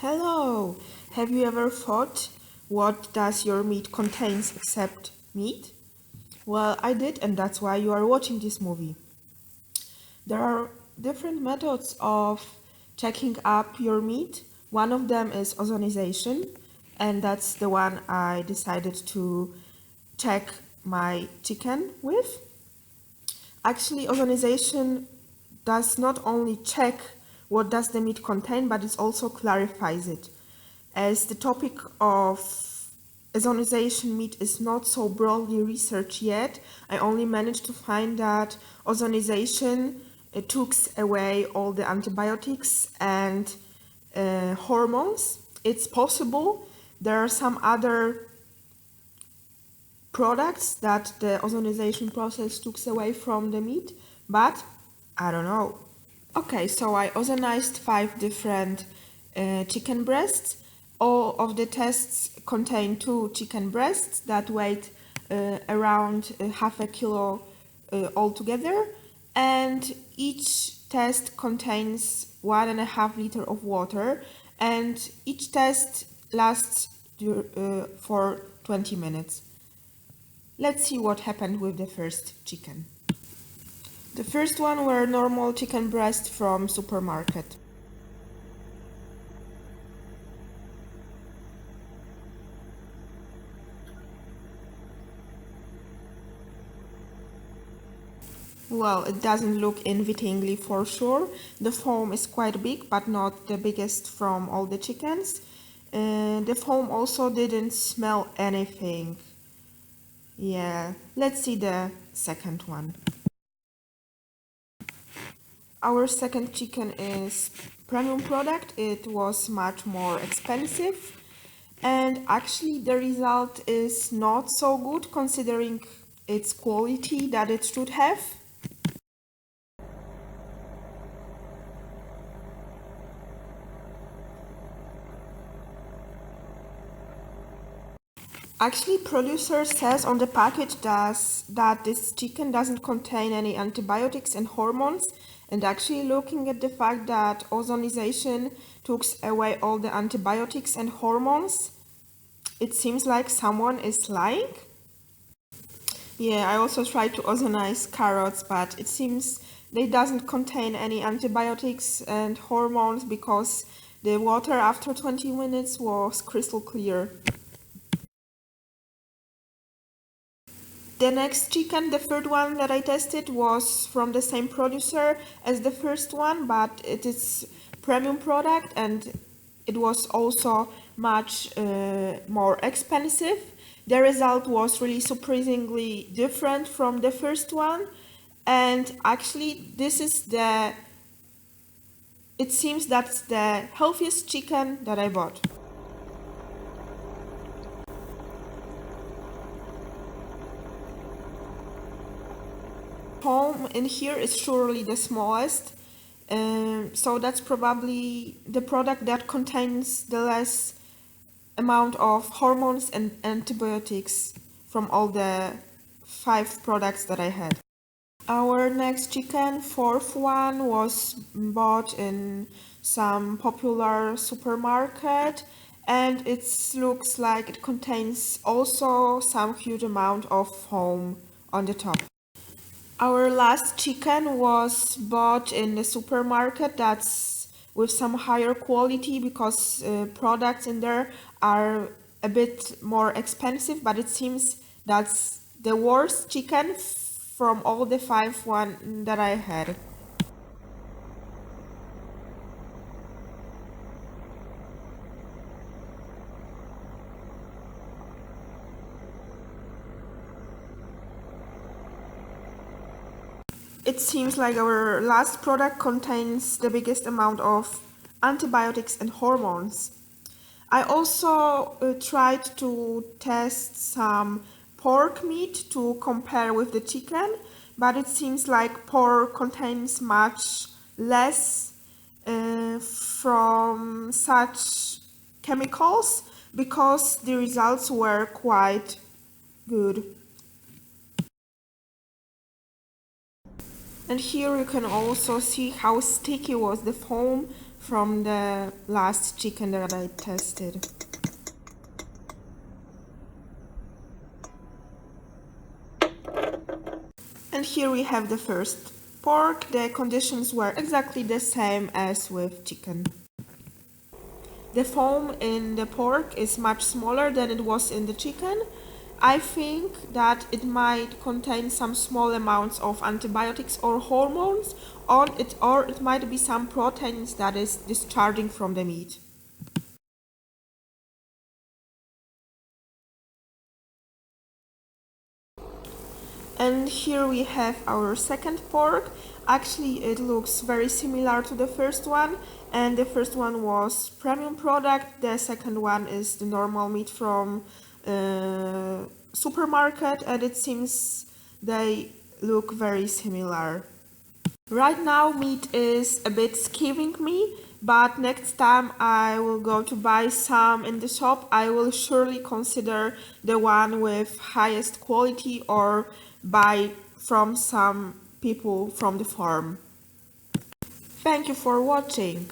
Hello! Have you ever thought, what does your meat contains except meat? Well, I did, and that's why you are watching this movie. There are different methods of checking up your meat. One of them is ozonization, and that's the one I decided to check my chicken with. Actually, ozonization does not only check what does the meat contain, but it also clarifies it. As the topic of ozonization meat is not so broadly researched yet, I only managed to find that ozonization takes away all the antibiotics and hormones. It's possible there are some other products that the ozonization process takes away from the meat, but I don't know. Okay, so I ozonized 5 different chicken breasts. All of the tests contain 2 chicken breasts that weighed around half a kilo altogether, and each test contains 1.5 liter of water, and each test lasts for 20 minutes. Let's see what happened with the first chicken. The first one were normal chicken breast from supermarket. Well, it doesn't look invitingly for sure. The foam is quite big, but not the biggest from all the chickens. The foam also didn't smell anything. Yeah, let's see the second one. Our second chicken is premium product. It was much more expensive, and actually the result is not so good considering its quality that it should have. Actually, producer says on the package that this chicken doesn't contain any antibiotics and hormones, and actually looking at the fact that ozonization takes away all the antibiotics and hormones, it seems like someone is lying. Yeah, I also tried to ozonize carrots, but it seems they doesn't contain any antibiotics and hormones because the water after 20 minutes was crystal clear. The next chicken, the third one that I tested, was from the same producer as the first one, but it is premium product and it was also much more expensive. The result was really surprisingly different from the first one, and actually it seems that's the healthiest chicken that I bought. Home in here is surely the smallest, so that's probably the product that contains the less amount of hormones and antibiotics from all the 5 products that I had. Our next chicken, fourth one, was bought in some popular supermarket, and it looks like it contains also some huge amount of foam on the top. Our last chicken was bought in the supermarket that's with some higher quality because products in there are a bit more expensive, but it seems that's the worst chicken from all the 5 one that I had. It seems like our last product contains the biggest amount of antibiotics and hormones. I also tried to test some pork meat to compare with the chicken, but it seems like pork contains much less from such chemicals because the results were quite good. And here you can also see how sticky was the foam from the last chicken that I tested. And here we have the first pork. The conditions were exactly the same as with chicken. The foam in the pork is much smaller than it was in the chicken. I think that it might contain some small amounts of antibiotics or hormones on it, or it might be some proteins that is discharging from the meat. And here we have our second pork. Actually, it looks very similar to the first one, and the first one was premium product. The second one is the normal meat from supermarket, and it seems they look very similar. Right now meat is a bit scaring me, but next time I will go to buy some in the shop, I will surely consider the one with highest quality or buy from some people from the farm. Thank you for watching.